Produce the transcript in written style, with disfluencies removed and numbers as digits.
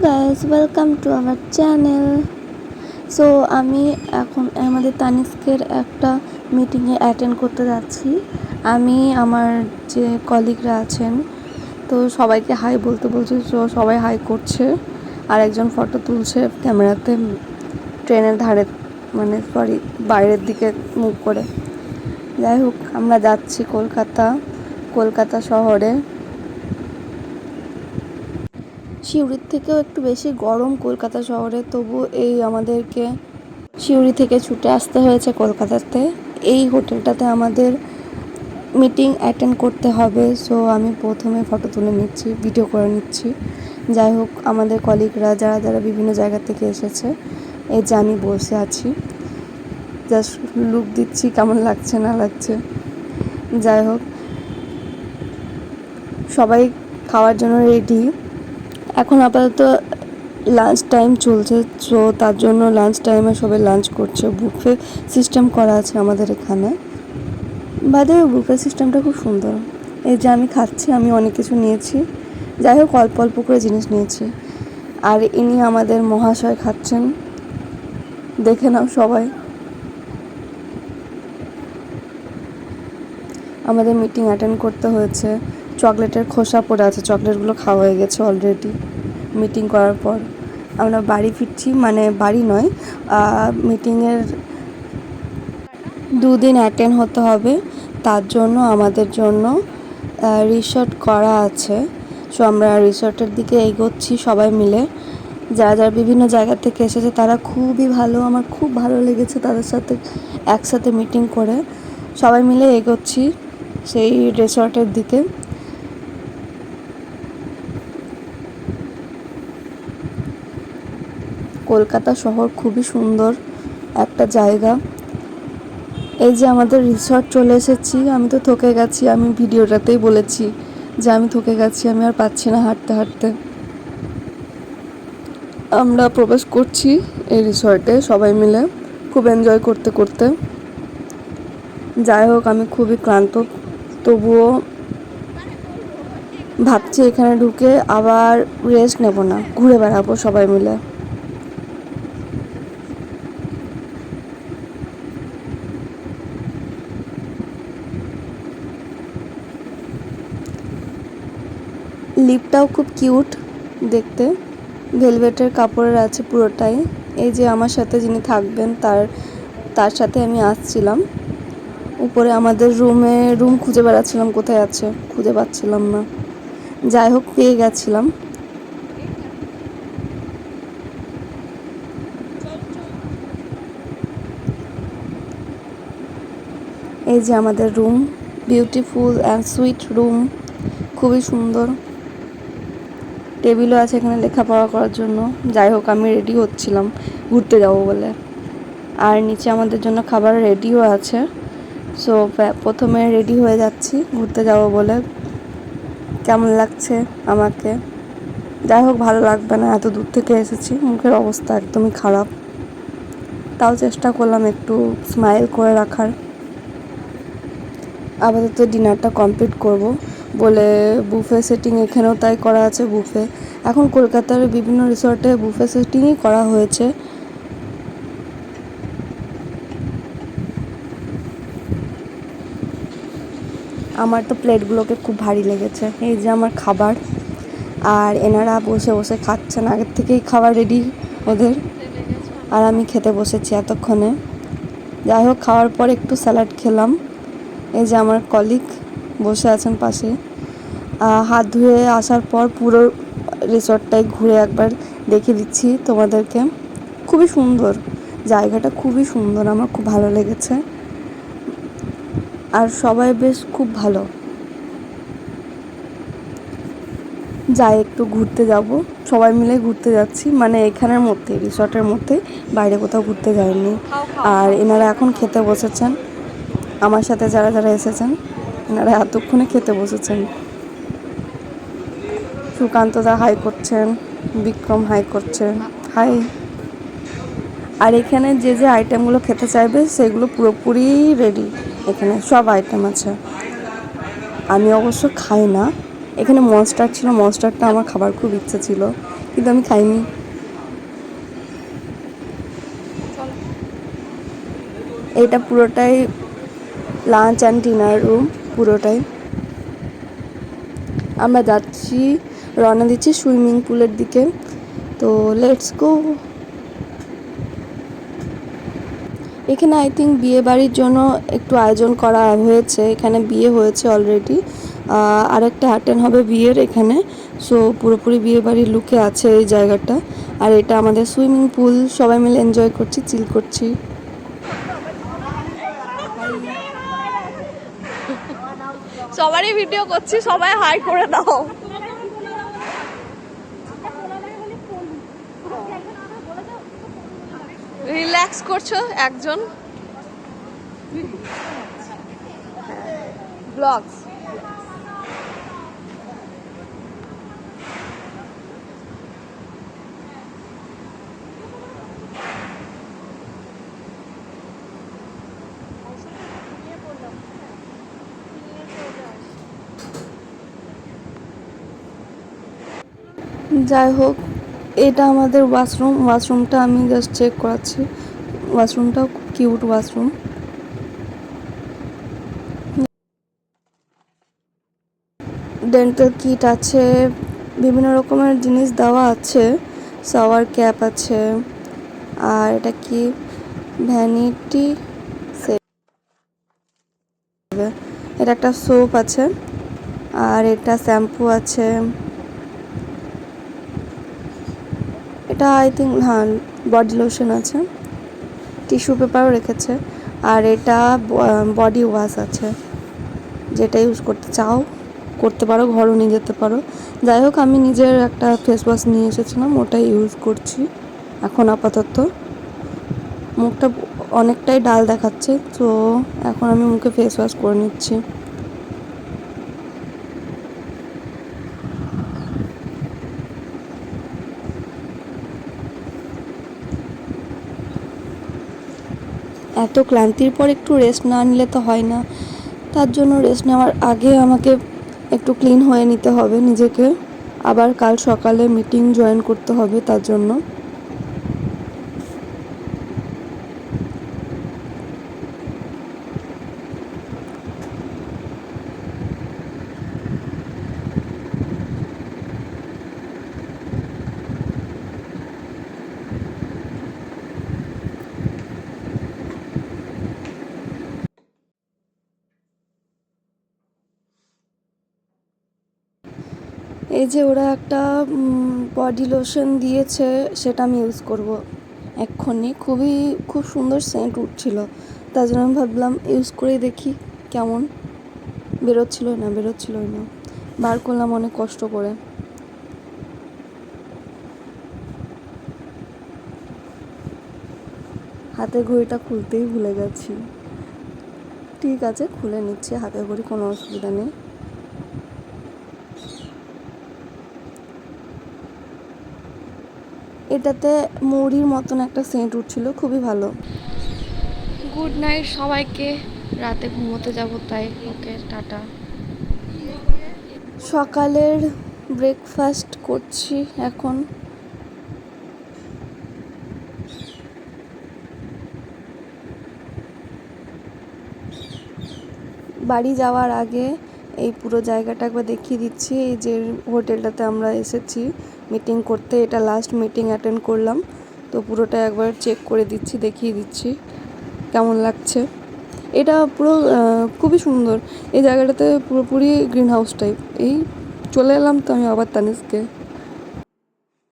Guys, welcome to our channel. So আমি এখন আমাদের তানিস্কের একটা মিটিংয়ে অ্যাটেন্ড করতে যাচ্ছি। আমি আমার যে কলিগরা আছেন, তো সবাইকে হাই বলতে বলছি। তো সবাই হাই করছে, আর একজন ফটো তুলছে ক্যামেরাতে ট্রেনের ধারে, বাইরের দিকে মুখ করে। যাই হোক, আমরা যাচ্ছি কলকাতা শহরে। সিউড়ির থেকেও একটু বেশি গরম কলকাতা শহরে, তবু আমাদেরকে সিউড়ি থেকে ছুটে আসতে হয়েছে কলকাতাতে। এই হোটেলটাতে আমাদের মিটিং অ্যাটেন্ড করতে হবে। সো আমি প্রথমে ফটো তুলে নিচ্ছি, ভিডিও করে নিচ্ছি। যাই হোক, আমাদের কলিগরা যারা বিভিন্ন জায়গা থেকে এসেছে, এই যে আমি বসে আছি, জাস্ট লুক দিচ্ছি কেমন লাগছে না লাগছে। যাই হোক, সবাই খাওয়ার জন্য রেডি। এখন আপাতত লাঞ্চ টাইম চলছে, সো তার জন্য লাঞ্চ টাইমে সবাই লাঞ্চ করছে। বুফে সিস্টেম করা আছে আমাদের এখানে। বাদে বুফে সিস্টেমটা খুব সুন্দর। এই যে আমি খাচ্ছি, আমি অনেক কিছু নিয়েছি। যাই হোক, অল্প অল্প করে জিনিস নিয়েছি। আর ইনি আমাদের মহাশয় খাচ্ছেন, দেখে নাও সবাই। আমাদের মিটিং অ্যাটেন্ড করতে হয়েছে। চকলেটের খোসা পড়ে আছে, চকলেটগুলো খাওয়া হয়ে গেছে অলরেডি। মিটিং করার পর আমরা বাড়ি ফিরছি, বাড়ি নয়, মিটিংয়ের 2 দিন অ্যাটেন্ড হতে হবে। তার জন্য আমাদের জন্য রিসর্ট করা আছে। সো আমরা রিসর্টের দিকে এগোচ্ছি সবাই মিলে। যারা বিভিন্ন জায়গা থেকে এসেছে তারা খুবই ভালো, আমার খুব ভালো লেগেছে তাদের সাথে একসাথে মিটিং করে। সবাই মিলে এগোচ্ছি সেই রিসর্টের দিকে। কলকাতা শহর খুবই সুন্দর একটা জায়গা। এই যে আমাদের রিসর্ট চলে এসেছি। আমি তো থকে গেছি, আমি ভিডিওটাতেই বলেছি যে আমি থকে গেছি, আমি আর পাচ্ছি না হাঁটতে হাঁটতে। আমরা প্রবেশ করছি এই রিসর্টে সবাই মিলে, খুব এনজয় করতে করতে। যাই হোক, আমি খুবই ক্লান্ত, তবুও ভাবছি এখানে ঢুকে আবার রেস্ট নেব না, ঘুরে বেড়াবো সবাই মিলে। লিপটাও খুব কিউট দেখতে, ভেলভেটের কাপড়ের আছে পুরোটাই। এই যে আমার সাথে যিনি থাকবেন তার সাথে আমি আসছিলাম উপরে। আমাদের রুম খুঁজে বেড়াচ্ছিলাম, কোথায় আছে খুঁজে পাচ্ছিলাম না। যাই হোক, পেয়ে গেছিলাম। এই যে আমাদের room, beautiful and sweet room, খুবই সুন্দর। টেবিলও আছে এখানে লেখাপড়া করার জন্য। যাই হোক, আমি রেডি হচ্ছিলাম ঘুরতে যাব বলে। আর নিচে আমাদের জন্য খাবার রেডিও আছে। সো প্রথমে রেডি হয়ে যাচ্ছি ঘুরতে যাব বলে। কেমন লাগছে আমাকে? যাই হোক, ভালো লাগবে না, এত দূর থেকে এসেছি, মুখের অবস্থা একদমই খারাপ। তাও চেষ্টা করলাম একটু স্মাইল করে রাখার। আপাতত ডিনারটা কমপ্লিট করব বলে বুফে সেটিং এখানেও তাই করা আছে। বুফে এখন কলকাতার বিভিন্ন রিসর্টে বুফে সেটিংই করা হয়েছে। আমার তো প্লেটগুলোকে খুব ভারী লেগেছে। এই যে আমার খাবার, আর এনারা বসে বসে খাচ্ছেন, আগের থেকেই খাবার রেডি ওদের, আর আমি খেতে বসেছি এতক্ষণে। যাই হোক, খাওয়ার পর একটু স্যালাড খেলাম। এই যে আমার কলিগ বসে আছেন পাশে। হাত ধুয়ে আসার পর পুরো রিসর্টটাই ঘুরে একবার দেখে দিচ্ছি তোমাদেরকে। খুবই সুন্দর জায়গাটা, খুবই সুন্দর, আমার খুব ভালো লেগেছে। আর সবাই বেশ খুব ভালো। যাই একটু ঘুরতে যাব, সবাই মিলে ঘুরতে যাচ্ছি, এখানের মধ্যে রিসর্টের মধ্যে, বাইরে কোথাও ঘুরতে যায়নি। আর এনারা এখন খেতে বসেছেন, আমার সাথে যারা যারা এসেছেন এনারা এতক্ষণে খেতে বসেছেন। সুকান্তদা হাই করছেন, বিক্রম হাই করছেন, হাই। আর এখানে যে যে আইটেমগুলো খেতে চাইবে সেগুলো পুরোপুরি রেডি, এখানে সব আইটেম আছে। আমি অবশ্য খাই না। এখানে মনস্টার ছিল, মনস্টারটা আমার খাবার খুব ইচ্ছে ছিল, কিন্তু আমি খাইনি। এটা পুরোটাই লাঞ্চ অ্যান্ড ডিনার রুম, পুরোটাই। আমরা যাচ্ছি, রওনা দিচ্ছি সুইমিং পুলের দিকে। তো লেটস গো। এখানে আই থিঙ্ক বিয়ে বাড়ির জন্য একটু আয়োজন করা হয়েছে, এখানে বিয়ে হয়েছে অলরেডি, আরেকটা অ্যাটেন্ড হবে বিয়ের এখানে। সো পুরোপুরি বিয়ে বাড়ির লুকে আছে এই জায়গাটা। আর এটা আমাদের সুইমিং পুল, সবাই মিলে এনজয় করছি, চিল করছি। সবারই ভিডিও করছি, সবাই হাই করে দাও। রিল্যাক্স করছো একজন। ব্লগস যাই হোক, এটা আমাদের ওয়াশরুমটা আমি জাস্ট চেক করাচ্ছি। ওয়াশরুমটাও খুব কিউট ওয়াশরুম। ডেন্টাল কিট আছে, বিভিন্ন রকমের জিনিস দেওয়া আছে। শাওয়ার ক্যাপ আছে, আর এটা কি ভ্যানিটি সেট, এটা একটা সোপ আছে, আর এটা শ্যাম্পু আছে। এটা আই থিঙ্ক হ্যাঁ বডি লোশন আছে, টিস্যু পেপারও রেখেছে। আর এটা বডি ওয়াশ আছে, যেটা ইউজ করতে চাও করতে পারো, ঘরও নিয়ে যেতে পারো। যাই হোক, আমি নিজের একটা ফেস ওয়াশ নিয়ে এসেছিলাম, ওটাই ইউজ করছি এখন আপাতত। মুখটা অনেকটাই ডাল দেখাচ্ছে, তো এখন আমি মুখে ফেস ওয়াশ করে নিচ্ছি। এত ক্লান্তির পর একটু রেস্ট না নিলে তো হয় না, তার জন্য রেস্ট নেওয়ার আগে আমাকে একটু ক্লিন হয়ে নিতে হবে নিজেকে। আবার কাল সকালে মিটিং জয়েন করতে হবে, তার জন্য। এই যে ওরা একটা বডি লোশন দিয়েছে, সেটা আমি ইউজ করব এক্ষুনি। খুব সুন্দর সেন্ট উঠছিল, তার জন্য আমি ভাবলাম ইউজ করে দেখি কেমন। বেরোচ্ছিলই না, বার করলাম অনেক কষ্ট করে। হাতের ঘড়িটা খুলতেই ভুলে গেছি। ঠিক আছে, খুলে নিচ্ছি হাতের ঘড়ি, কোনো অসুবিধা নেই। এটাতে মৌরির মতন একটা সেন্ট উঠছিল, খুবই ভালো। গুড নাইট সবাইকে, রাতে ঘুমোতে যাব তাই। ওকে, টাটা। সকালের ব্রেকফাস্ট করছি এখন। বাড়ি যাওয়ার আগে এই পুরো জায়গাটা একবার দেখিয়ে দিচ্ছি। এই যে হোটেলটাতে আমরা এসেছি মিটিং করতে, এটা লাস্ট মিটিং অ্যাটেন্ড করলাম, তো পুরোটা একবার চেক করে দিচ্ছি, দেখিয়ে দিচ্ছি কেমন লাগছে। এটা পুরো খুবই সুন্দর। এই জায়গাটাতে পুরোপুরি গ্রিন হাউস টাইপ। এই চলে এলাম তো আমি আবার তানিশকে।